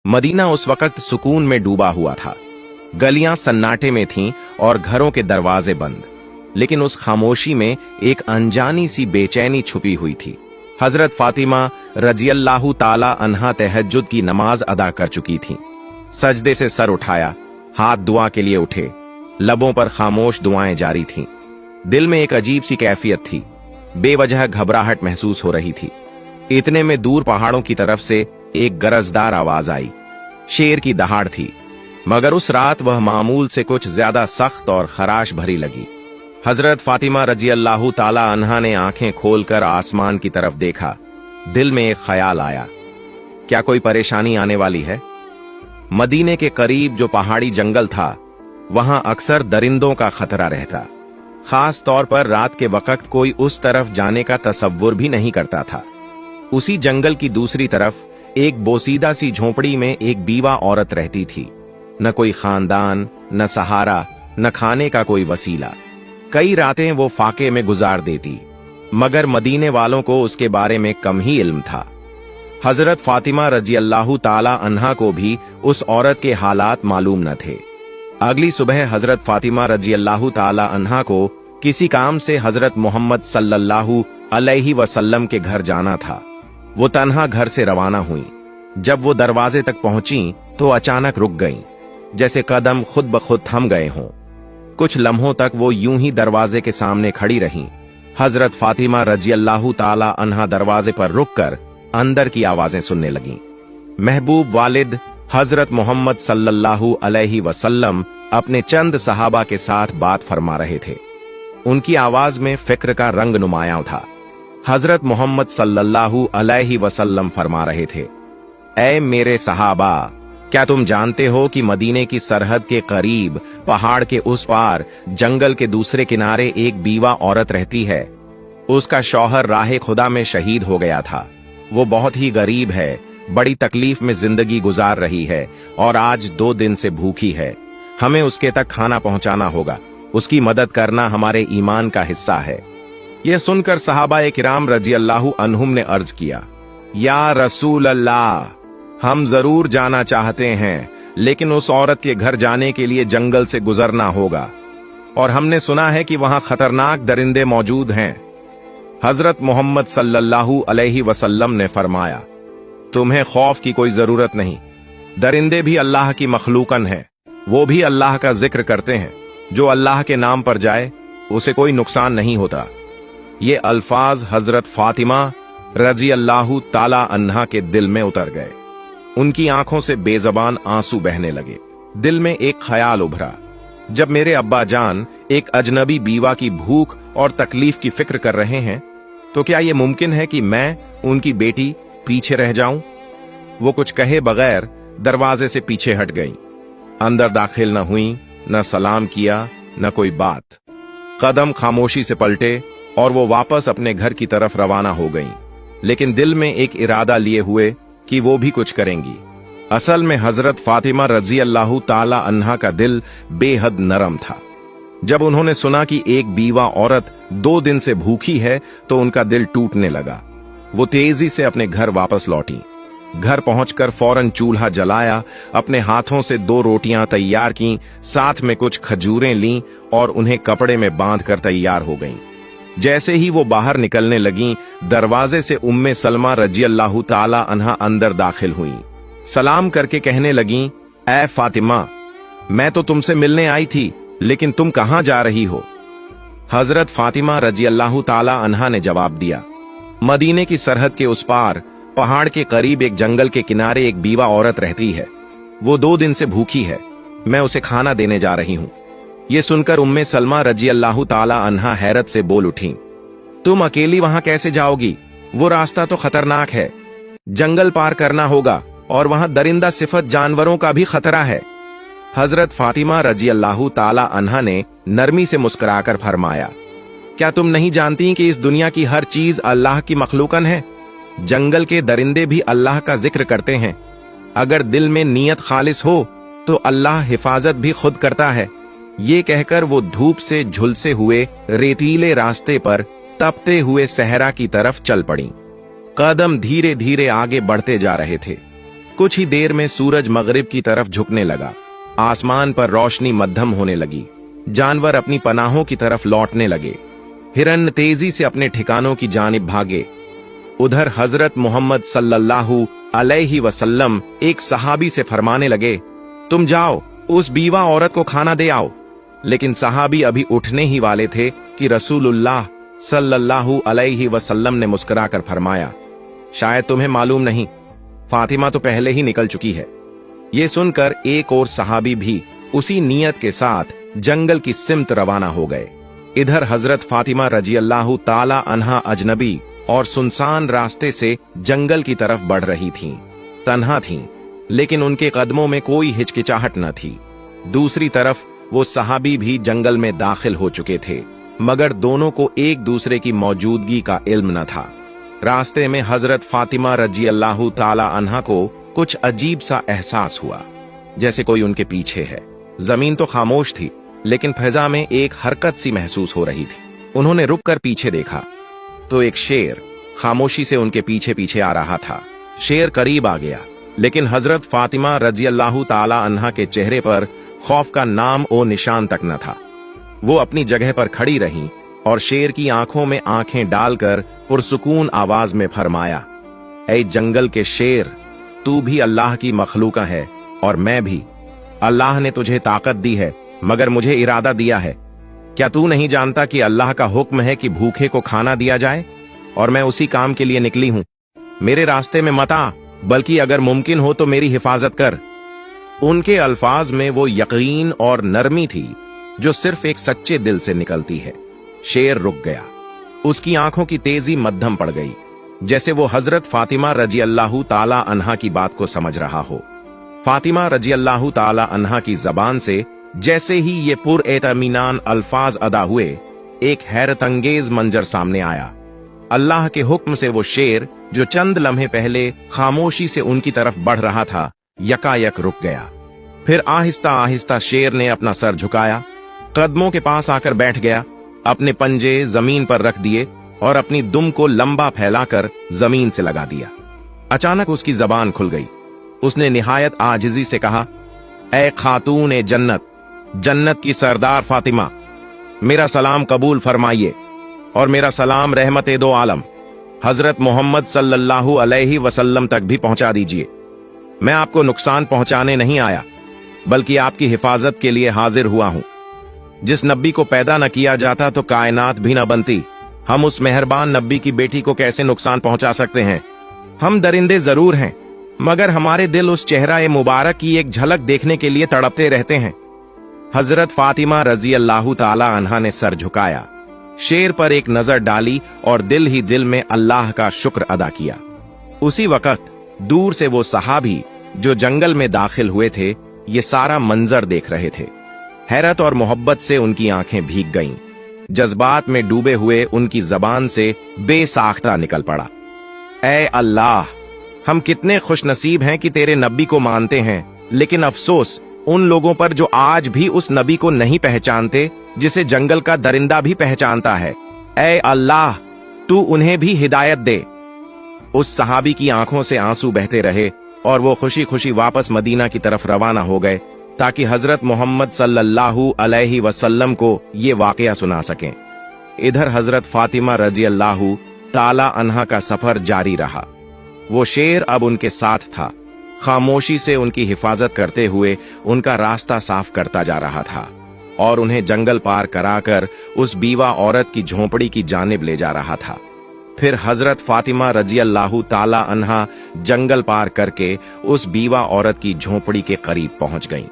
Medina उस वक्त सुकून में डूबा हुआ था। गलियां सन्नाटे में थीं और घरों के दरवाजे बंद, लेकिन उस खामोशी में एक अनजानी सी बेचैनी छुपी हुई थी। हजरत फातिमा रजियल्लाहु ताला अन्हा तहज्जुद की नमाज अदा कर चुकी थीं। सजदे से सर उठाया, हाथ दुआ के लिए उठे, लबों पर खामोश दुआएं जारी थीं। दिल में एक अजीब सी कैफियत थी, बेवजह घबराहट महसूस हो रही थी। इतने में दूर पहाड़ों की तरफ से एक गरजदार आवाज आई। शेर की दहाड़ थी, मगर उस रात वह मामूल से कुछ ज्यादा सख्त और खराश भरी लगी। हजरत फातिमा रजियल्लाहु ताला अन्हा ने आंखें खोलकर आसमान की तरफ देखा। दिल में एक ख्याल आया, क्या कोई परेशानी आने वाली है? मदीने के करीब जो पहाड़ी जंगल था, वहां अक्सर दरिंदों का खतरा रहता। खास तौर पर रात के वक्त कोई उस तरफ जाने का तसव्वुर भी नहीं करता था। उसी जंगल की दूसरी तरफ एक बोसीदा सी झोपड़ी में एक बीवा औरत रहती थी। न कोई खानदान, न सहारा, न खाने का कोई वसीला। कई रातें वो फाके में गुजार देती, मगर मदीने वालों को उसके बारे में कम ही इल्म था। हजरत फातिमा रजियल्लाहु ताला अन्हा को भी उस औरत के हालात मालूम न थे। अगली सुबह हजरत फातिमा रजियल्लाहु ताला अन्हा को किसी काम से हजरत मोहम्मद सल्लल्लाहु अलैहि वसल्लम के घर जाना था। वो तन्हा घर से रवाना हुई। जब वो दरवाजे तक पहुंची तो अचानक रुक गईं, जैसे कदम खुद ब खुद थम गए हों। कुछ लम्हों तक वो यूं ही दरवाजे के सामने खड़ी रहीं। हजरत फातिमा रजियल्लाहु ताला अन्हा दरवाजे पर रुककर अंदर की आवाजें सुनने लगीं। महबूब वालिद हजरत मोहम्मद सल्लल्लाहु अलैहि वसल्लम अपने चंद सहाबा के साथ बात फरमा रहे थे। उनकी आवाज में फिक्र का रंग नुमायां था। हजरत मोहम्मद सल्लल्लाहु अलैहि वसल्लम फरमा रहे थे, ऐ मेरे सहाबा, क्या तुम जानते हो कि मदीने की सरहद के करीब पहाड़ के उस पार जंगल के दूसरे किनारे एक बीवा औरत रहती है। उसका शौहर राहे खुदा में शहीद हो गया था। वो बहुत ही गरीब है, बड़ी तकलीफ में जिंदगी गुजार रही है और आज 2 दिन से भूखी है। हमें उसके तक खाना पहुंचाना होगा। उसकी मदद करना हमारे ईमान का हिस्सा है। यह सुनकर सहाबा किराम रजियल्लाहु अन्हुम ने अर्ज किया, या रसूल अल्लाह, हम जरूर जाना चाहते हैं, लेकिन उस औरत के घर जाने के लिए जंगल से गुजरना होगा और हमने सुना है कि वहां खतरनाक दरिंदे मौजूद हैं। हजरत मोहम्मद सल्लल्लाहु अलैहि वसल्लम ने फरमाया, तुम्हें खौफ की कोई जरूरत नहीं। दरिंदे भी अल्लाह की मखलूकन है, वो भी अल्लाह का जिक्र करते हैं। जो अल्लाह के नाम पर जाए उसे कोई नुकसान नहीं होता। ये अल्फाज हजरत फातिमा रजियल्लाहु ताला अन्हा के दिल में उतर गए। उनकी आंखों से बेजबान आंसू बहने लगे। दिल में एक ख्याल उभरा, जब मेरे अब्बा जान एक अजनबी बीवा की भूख और तकलीफ की फिक्र कर रहे हैं, तो क्या यह मुमकिन है कि मैं उनकी बेटी पीछे रह जाऊं? वो कुछ कहे बगैर दरवाजे से पीछे हट गईं। अंदर दाखिल न हुई, न सलाम किया, न कोई बात। कदम खामोशी से पलटे और वो वापस अपने घर की तरफ रवाना हो गईं, लेकिन दिल में एक इरादा लिए हुए कि वो भी कुछ करेंगी। असल में हजरत फातिमा रजियल्लाहु ताला अन्हा का दिल बेहद नरम था। जब उन्होंने सुना कि एक बीवा औरत 2 दिन से भूखी है तो उनका दिल टूटने लगा। वो तेजी से अपने घर वापस लौटी। घर पहुंचकर फौरन चूल्हा जलाया, अपने हाथों से 2 रोटियां तैयार की, साथ में कुछ खजूरें लीं और उन्हें कपड़े में बांधकर तैयार हो गईं। जैसे ही वो बाहर निकलने लगीं, दरवाजे से उम्मे सलमा रजियल्लाहु ताला अन्हा अंदर दाखिल हुईं। सलाम करके कहने लगीं, ऐ फातिमा, मैं तो तुमसे मिलने आई थी, लेकिन तुम कहां जा रही हो? हजरत फातिमा रजियल्लाहु ताला अन्हा ने जवाब दिया, मदीने की सरहद के उस पार पहाड़ के करीब एक जंगल के किनारे एक बीवा औरत रहती है। वो 2 दिन से भूखी है, मैं उसे खाना देने जा रही हूं। ये सुनकर उम्मे सलमा रजियल्लाहु ताला अन्हा हैरत से बोल उठी, तुम अकेली वहां कैसे जाओगी? वो रास्ता तो खतरनाक है, जंगल पार करना होगा और वहां दरिंदा सिफत जानवरों का भी खतरा है। हजरत फातिमा रजियल्लाहु ताला अन्हा ने नरमी से मुस्कुराकर फरमाया, क्या तुम नहीं जानती कि इस दुनिया की हर चीज अल्लाह की मखलूकन है? जंगल के दरिंदे भी अल्लाह का जिक्र करते हैं। अगर दिल में नीयत खालिस हो तो अल्लाह हिफाजत भी खुद करता है। ये कहकर वो धूप से झुलसे हुए रेतीले रास्ते पर तपते हुए सहरा की तरफ चल पड़ी। कदम धीरे धीरे आगे बढ़ते जा रहे थे। कुछ ही देर में सूरज मगरिब की तरफ झुकने लगा। आसमान पर रोशनी मध्यम होने लगी। जानवर अपनी पनाहों की तरफ लौटने लगे। हिरन तेजी से अपने ठिकानों की जानिब भागे। उधर हजरत मोहम्मद सल्लल्लाहु अलैहि वसल्लम एक सहाबी से फरमाने लगे, तुम जाओ उस बीवा औरत को खाना दे आओ। लेकिन सहाबी अभी उठने ही वाले थे कि रसूलुल्लाह सल्लल्लाहु अलैहि वसल्लम ने मुस्कुराकर फरमाया, शायद तुम्हें मालूम नहीं, फातिमा तो पहले ही निकल चुकी है। ये सुनकर एक और सहाबी भी उसी नियत के साथ जंगल की सिमत रवाना हो गए। इधर हजरत फातिमा रजियल्लाहु ताला अन्हा अजनबी और सुनसान रास्ते से जंगल की तरफ बढ़ रही थीं। तन्हा थीं, लेकिन उनके कदमों में कोई हिचकिचाहट न थी। दूसरी तरफ वो सहाबी भी जंगल में दाखिल हो चुके थे, मगर दोनों को एक दूसरे की मौजूदगी का इल्म न था। रास्ते में हजरत फातिमा रजियल्लाहु ताला अन्हा को कुछ अजीब सा एहसास हुआ, जैसे कोई उनके पीछे है। जमीन तो खामोश थी, लेकिन फिजा में एक हरकत सी महसूस हो रही थी। उन्होंने रुककर पीछे देखा तो एक शेर खामोशी से उनके पीछे पीछे आ रहा था। शेर करीब आ गया, लेकिन हजरत फातिमा रजियल्लाहु ताला अन्हा के चेहरे पर खौफ का नाम और निशान तक न था। वो अपनी जगह पर खड़ी रहीं और शेर की आंखों में आंखें डालकर पुरसुकून आवाज में फरमाया, ऐ जंगल के शेर, तू भी अल्लाह की मखलूका है और मैं भी। अल्लाह ने तुझे ताकत दी है, मगर मुझे इरादा दिया है। क्या तू नहीं जानता कि अल्लाह का हुक्म है कि भूखे को खाना दिया जाए, और मैं उसी काम के लिए निकली हूं। मेरे रास्ते में मत आ, बल्कि अगर मुमकिन हो तो मेरी हिफाजत कर। उनके अल्फाज में वो यकीन और नरमी थी जो सिर्फ एक सच्चे दिल से निकलती है। शेर रुक गया। उसकी आंखों की तेजी मध्यम पड़ गई, जैसे वो हजरत फातिमा रजियल्लाहु ताला अन्हा की बात को समझ रहा हो। फातिमा रजियल्लाहु ताला अन्हा की जबान से जैसे ही ये पुरएतमीनान अल्फाज अदा हुए, एक हैरतअंगेज मंजर सामने आया। अल्लाह के हुक्म से वो शेर जो चंद लम्हे पहले खामोशी से उनकी तरफ बढ़ रहा था, यकायक रुक गया। फिर आहिस्ता आहिस्ता शेर ने अपना सर झुकाया, कदमों के पास आकर बैठ गया, अपने पंजे जमीन पर रख दिए और अपनी दुम को लंबा फैलाकर जमीन से लगा दिया। अचानक उसकी जबान खुल गई। उसने निहायत आजिजी से कहा, ऐ खातून जन्नत, जन्नत की सरदार फातिमा, मेरा सलाम कबूल फरमाइए और मेरा सलाम रहमत दो आलम हजरत मोहम्मद सल्लल्लाहु अलैहि वसल्लम तक भी पहुंचा दीजिए। मैं आपको नुकसान पहुंचाने नहीं आया, बल्कि आपकी हिफाजत के लिए हाजिर हुआ हूं। जिस नबी को पैदा न किया जाता तो कायनात भी न बनती। हम उस मेहरबान नबी की बेटी को कैसे नुकसान पहुंचा सकते हैं? हम दरिंदे जरूर हैं, मगर हमारे दिल उस चेहरा मुबारक की एक झलक देखने के लिए तड़पते रहते हैं। हजरत फातिमा रजियल्लाहु ताला अन्हा ने सर झुकाया, शेर पर एक नजर डाली और दिल ही दिल में अल्लाह का शुक्र अदा किया। उसी वक्त दूर से वो सहाबी जो जंगल में दाखिल हुए थे, ये सारा मंजर देख रहे थे। हैरत और मोहब्बत से उनकी आंखें भीग गईं। जज्बात में डूबे हुए उनकी जबान से बेसाख्ता निकल पड़ा, ऐ अल्लाह, हम कितने खुशनसीब हैं कि तेरे नबी को मानते हैं, लेकिन अफसोस उन लोगों पर जो आज भी उस नबी को नहीं पहचानते जिसे जंगल का दरिंदा भी पहचानता है। ऐ अल्लाह, तू उन्हें भी हिदायत दे। उस सहाबी की आंखों से आंसू बहते रहे और वो खुशी खुशी वापस मदीना की तरफ रवाना हो गए, ताकि हजरत मोहम्मद सल्लल्लाहु अलैहि वसल्लम को ये वाकया सुना सकें। इधर हजरत फातिमा रजियल्लाहु ताला अन्हा का सफर जारी रहा। वो शेर अब उनके साथ था, खामोशी से उनकी हिफाजत करते हुए उनका रास्ता साफ करता जा रहा था और उन्हें जंगल पार कराकर उस बीवा औरत की झोंपड़ी की जानिब ले जा रहा था। फिर हजरत फातिमा रजियल्लाहु ताला अन्हा जंगल पार करके उस बीवा औरत की झोंपड़ी के करीब पहुंच गईं।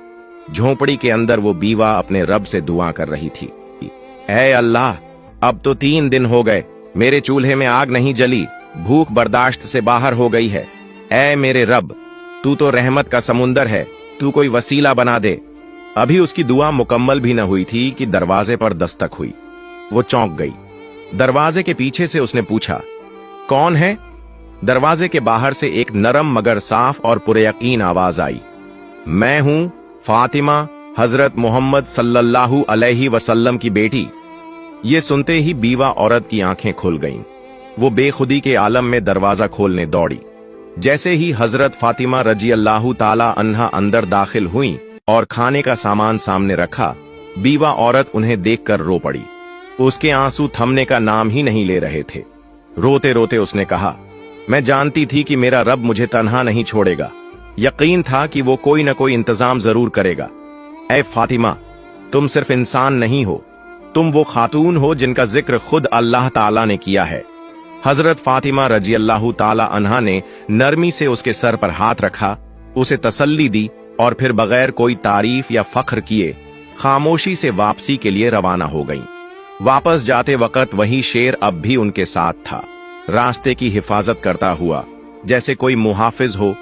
झोंपड़ी के अंदर वो बीवा अपने रब से दुआ कर रही थी, ऐ अल्लाह, अब तो 3 दिन हो गए, मेरे चूल्हे में आग नहीं जली, भूख बर्दाश्त से बाहर हो गई है। ऐ मेरे रब, तू तो रहमत का समुंदर है, तू कोई वसीला बना दे। अभी उसकी दुआ मुकम्मल भी न हुई थी कि दरवाजे पर दस्तक हुई। वो चौंक गई। दरवाजे के पीछे से उसने पूछा, कौन है? दरवाजे के बाहर से एक नरम मगर साफ और पुरयकीन आवाज आई, मैं हूं फातिमा, हजरत मोहम्मद सल्लल्लाहु अलैहि वसल्लम की बेटी। ये सुनते ही बीवा औरत की आंखें खुल गईं। वो बेखुदी के आलम में दरवाजा खोलने दौड़ी। जैसे ही हजरत फातिमा रजी अल्लाह ताला अन्हा अंदर दाखिल हुई और खाने का सामान सामने रखा, बीवा औरत उन्हें देखकर रो पड़ी। उसके आंसू थमने का नाम ही नहीं ले रहे थे। रोते रोते उसने कहा, मैं जानती थी कि मेरा रब मुझे तन्हा नहीं छोड़ेगा। यकीन था कि वो कोई न कोई इंतजाम जरूर करेगा। ऐ फातिमा, तुम सिर्फ इंसान नहीं हो, तुम वो खातून हो जिनका जिक्र खुद अल्लाह ताला ने किया है। हजरत फातिमा रजी अल्लाह ताला अन्हा ने नरमी से उसके सर पर हाथ रखा, उसे तसल्ली दी और फिर बगैर कोई तारीफ या फख्र किए खामोशी से वापसी के लिए रवाना हो गईं। वापस जाते वक्त वही शेर अब भी उनके साथ था, रास्ते की हिफाजत करता हुआ जैसे कोई मुहाफिज हो।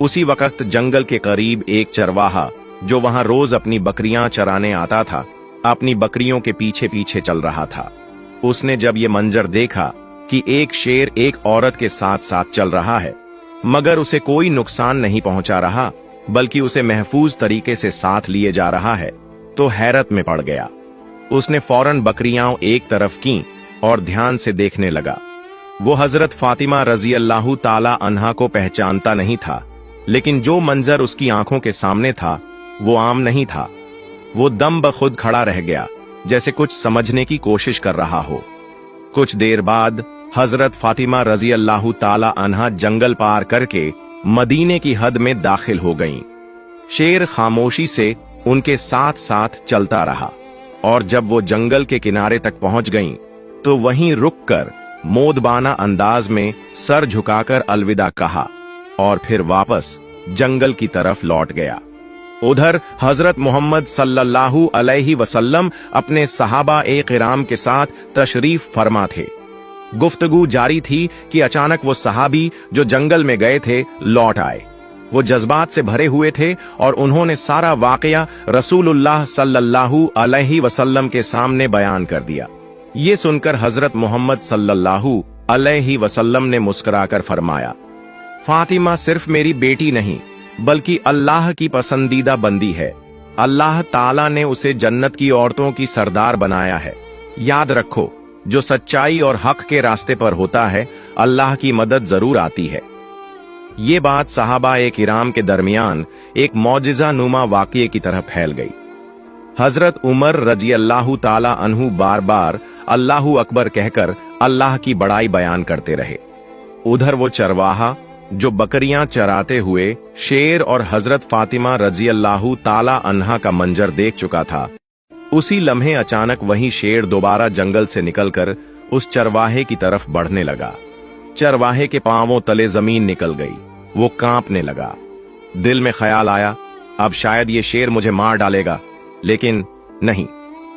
उसी वक्त जंगल के करीब एक चरवाहा जो वहां रोज अपनी बकरियां चराने आता था, अपनी बकरियों के पीछे पीछे चल रहा था। उसने जब ये मंजर देखा कि एक शेर एक औरत के साथ साथ चल रहा है, मगर उसे कोई नुकसान नहीं पहुंचा रहा, बल्कि उसे महफूज तरीके से साथ लिए जा रहा है, तो हैरत में पड़ गया। उसने फौरन बकरियां एक तरफ की और ध्यान से देखने लगा। वो हजरत फातिमा रजी अल्लाह ताला अन्हा को पहचानता नहीं था, लेकिन जो मंजर उसकी आंखों के सामने था वो आम नहीं था। वो दम बखुद खड़ा रह गया, जैसे कुछ समझने की कोशिश कर रहा हो। कुछ देर बाद हजरत फातिमा रजी अल्लाह ताला अन्हा जंगल पार करके मदीने की हद में दाखिल हो गईं। शेर खामोशी से उनके साथ साथ चलता रहा और जब वो जंगल के किनारे तक पहुंच गईं, तो वहीं रुककर मोदबाना अंदाज में सर झुकाकर अलविदा कहा और फिर वापस जंगल की तरफ लौट गया। उधर हजरत मोहम्मद सल्लल्लाहु अलैहि वसल्लम अपने सहाबा ए किराम के साथ तशरीफ फरमा थे। गुफ्तगू जारी थी कि अचानक वो सहाबी जो जंगल में गए थे लौट आए। वो जज्बात से भरे हुए थे और उन्होंने सारा वाकया रसूलुल्लाह सल्लल्लाहु अलैहि वसल्लम के सामने बयान कर दिया। ये सुनकर हजरत मोहम्मद सल्लल्लाहु अलैहि वसल्लम ने मुस्कुराकर फरमाया, फातिमा सिर्फ मेरी बेटी नहीं बल्कि अल्लाह की पसंदीदा बंदी है। अल्लाह ताला ने उसे जन्नत की औरतों की सरदार बनाया है। याद रखो, जो सच्चाई और हक के रास्ते पर होता है, अल्लाह की मदद जरूर आती है। ये बात सहाबा ए किराम के दरमियान एक मौजिजा नुमा वाक़ये की तरह फैल गई। हजरत उमर रजी अल्लाह ताला अन्हु बार बार अल्लाहु अकबर कहकर अल्लाह की बड़ाई बयान करते रहे। उधर वो चरवाहा जो बकरियां चराते हुए शेर और हजरत फातिमा रजी अल्लाह ताला अन्हा का मंजर देख चुका था, उसी लम्हे अचानक वही शेर दोबारा जंगल से निकलकर उस चरवाहे की तरफ बढ़ने लगा। चरवाहे के पांवों तले जमीन निकल गई। वो कांपने लगा। दिल में ख्याल आया, अब शायद ये शेर मुझे मार डालेगा, लेकिन नहीं।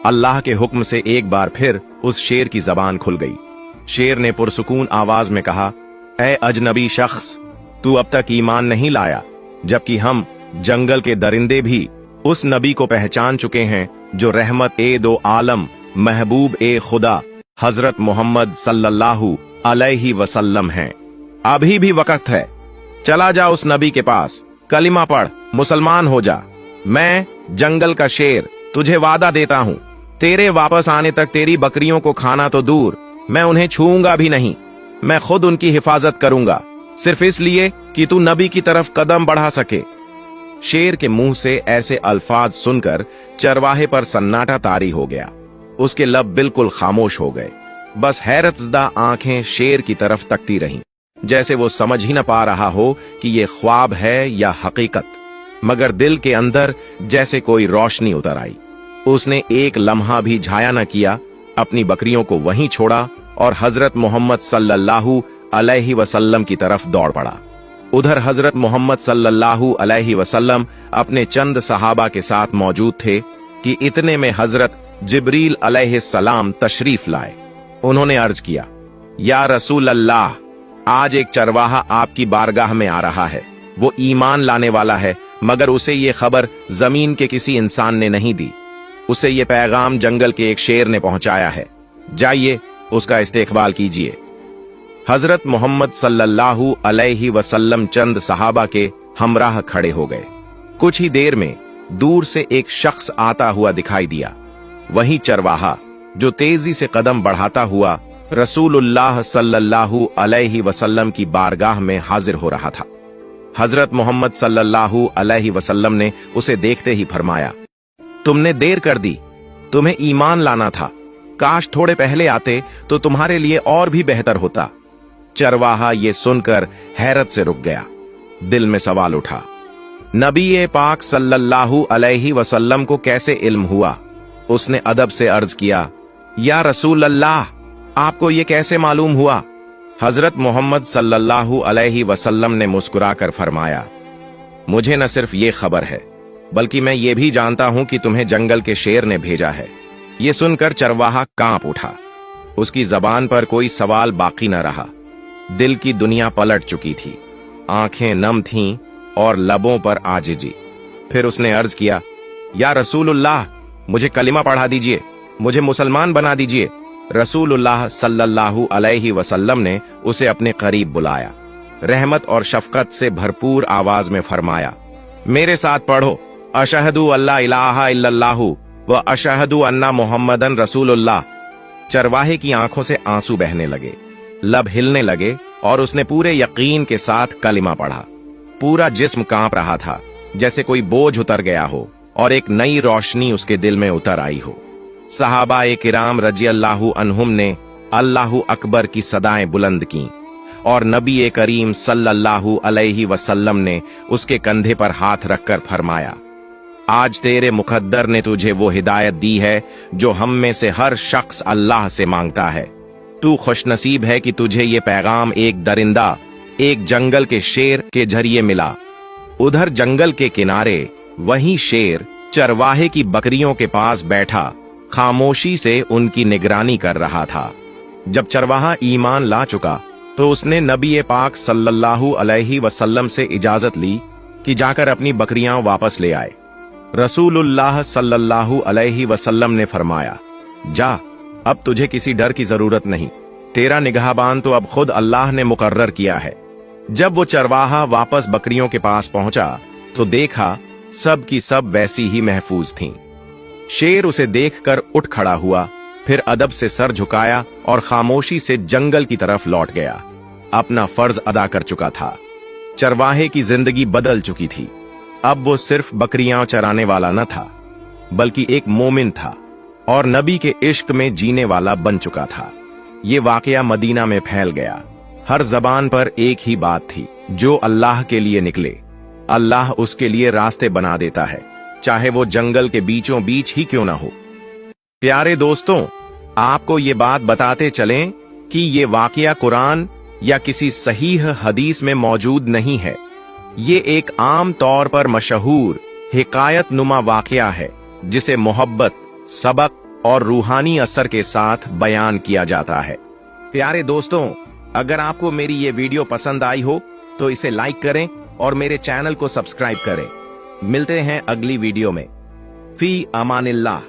अल्लाह के हुक्म से एक बार फिर उस शेर की जबान खुल गई। शेर ने पुरसुकून आवाज में कहा, ऐ अजनबी शख्स, तू अब तक ईमान नहीं लाया, जबकि हम जंगल के दरिंदे भी उस नबी को पहचान चुके हैं जो रहमत ए दो आलम महबूब ए खुदा हजरत मोहम्मद सल्लल्लाहु अलैहि वसल्लम हैं। अभी भी वक्त है, चला जा उस नबी के पास, कलिमा पढ़, मुसलमान हो जा। मैं जंगल का शेर तुझे वादा देता हूँ, तेरे वापस आने तक तेरी बकरियों को खाना तो दूर, मैं उन्हें छूऊंगा भी नहीं। मैं खुद उनकी हिफाजत करूंगा, सिर्फ इसलिए कि तू नबी की तरफ कदम बढ़ा सके। शेर के मुंह से ऐसे अल्फाज सुनकर चरवाहे पर सन्नाटा तारी हो गया। उसके लब बिल्कुल खामोश हो गए। बस हैरतज़दा आंखें शेर की तरफ तकती रहीं, जैसे वो समझ ही न पा रहा हो कि ये ख्वाब है या हकीकत। मगर दिल के अंदर जैसे कोई रोशनी उतर आई। उसने एक लम्हा भी झाया न किया, अपनी बकरियों को वहीं छोड़ा और हजरत मोहम्मद सल्लल्लाहु अलैहि वसल्लम की तरफ दौड़ पड़ा। उधर हजरत मोहम्मद सल्लल्लाहु अलैहि वसल्लम अपने चंद सहाबा के साथ मौजूद थे कि इतने में हजरत जिब्रील अलैहिस्सलाम तशरीफ लाए। उन्होंने अर्ज किया, या रसूल अल्लाह, आज एक चरवाहा आपकी बारगाह में आ रहा है। वो ईमान लाने वाला है, मगर उसे ये खबर जमीन के किसी इंसान ने नहीं दी। उसे ये पैगाम जंगल के एक शेर ने पहुंचाया है। जाइए, उसका इस्तेकबाल कीजिए। हजरत मोहम्मद सल्लल्लाहु अलैहि वसल्लम चंद सहाबा के हमराह खड़े हो गए। कुछ ही देर में दूर से एक शख्स आता हुआ दिखाई दिया। वही चरवाहा जो तेजी से कदम बढ़ाता हुआ रसूलुल्लाह सल्लल्लाहु अलैहि वसल्लम की बारगाह में हाजिर हो रहा था। हजरत मोहम्मद सल्लल्लाहु अलैहि वसल्लम ने उसे देखते ही फरमाया, तुमने देर कर दी, तुम्हें ईमान लाना था, काश थोड़े पहले आते तो तुम्हारे लिए और भी बेहतर होता। चरवाहा ये सुनकर हैरत से रुक गया। दिल में सवाल उठा, नबी पाक सल्लल्लाहु अलैहि वसल्लम को कैसे इल्म हुआ? उसने अदब से अर्ज किया, या रसूल अल्लाह, आपको ये कैसे मालूम हुआ? हजरत मोहम्मद सल्लल्लाहु अलैहि वसल्लम ने मुस्कुराकर फरमाया, मुझे न सिर्फ ये खबर है, बल्कि मैं ये भी जानता हूं कि तुम्हें जंगल के शेर ने भेजा है। ये सुनकर चरवाहा कांप उठा। उसकी जबान पर कोई सवाल बाकी न रहा। दिल की दुनिया पलट चुकी थी, आंखें नम थीं और लबों पर आजिजी। फिर उसने अर्ज किया, या रसूलुल्लाह, मुझे कलिमा पढ़ा दीजिए, मुझे मुसलमान बना दीजिए। रसूलुल्लाह सल्लल्लाहु अलैहि वसल्लम ने उसे अपने करीब बुलाया। रहमत और शफकत से भरपूर आवाज में फरमाया, मेरे साथ पढ़ो, अशहदु अल्ला इलाहा इल्लल्लाहु व अशहदु अन्ना मुहम्मदन रसूलुल्लाह। चरवाहे की आंखों से आंसू बहने लगे, लब हिलने लगे और उसने पूरे यकीन के साथ कलिमा पढ़ा। पूरा जिस्म कांप रहा था, जैसे कोई बोझ उतर गया हो और एक नई रोशनी उसके दिल में उतर आई हो। सहाबाए किराम रज़ियल्लाहु अन्हुम ने अल्लाहु अकबर की सदाएं बुलंद की और नबी करीम सल्लल्लाहु अलैहि वसल्लम ने उसके कंधे पर हाथ रखकर फरमाया, आज तेरे मुकद्दर ने तुझे वो हिदायत दी है जो हम में से हर शख्स अल्लाह से मांगता है। तू खुशनसीब है कि तुझे ये पैगाम एक दरिंदा, एक जंगल के शेर के जरिए मिला। उधर जंगल के किनारे वही शेर चरवाहे की बकरियों के पास बैठा खामोशी से उनकी निगरानी कर रहा था। जब चरवाहा ईमान ला चुका तो उसने नबी पाक सल्लल्लाहु अलैहि वसल्लम से इजाजत ली कि जाकर अपनी बकरियां वापस ले आए। रसूलुल्लाह सल्लल्लाहु अलैहि वसल्लम ने फरमाया, जा, अब तुझे किसी डर की जरूरत नहीं, तेरा निगहबान तो अब खुद अल्लाह ने मुकर्रर किया है। जब वो चरवाहा वापस बकरियों के पास पहुंचा तो देखा सब की सब वैसी ही महफूज थीं। शेर उसे देखकर उठ खड़ा हुआ, फिर अदब से सर झुकाया और खामोशी से जंगल की तरफ लौट गया। अपना फर्ज अदा कर चुका था। चरवाहे की जिंदगी बदल चुकी थी। अब वो सिर्फ बकरियां चराने वाला न था, बल्कि एक मोमिन था और नबी के इश्क में जीने वाला बन चुका था। ये वाकया मदीना में फैल गया। हर जबान पर एक ही बात थी, जो अल्लाह के लिए निकले, अल्लाह उसके लिए रास्ते बना देता है, चाहे वो जंगल के बीचों बीच ही क्यों ना हो। प्यारे दोस्तों, आपको ये बात बताते चलें कि ये वाकया कुरान या किसी सहीह हदीस में मौजूद नहीं है। ये एक आम तौर पर मशहूर हिकायत नुमा वाकया है, जिसे मोहब्बत, सबक और रूहानी असर के साथ बयान किया जाता है। प्यारे दोस्तों, अगर आपको मेरी ये वीडियो पसंद आई हो तो इसे लाइक करें और मेरे चैनल को सब्सक्राइब करें। मिलते हैं अगली वीडियो में। फी अमानिल्लाह।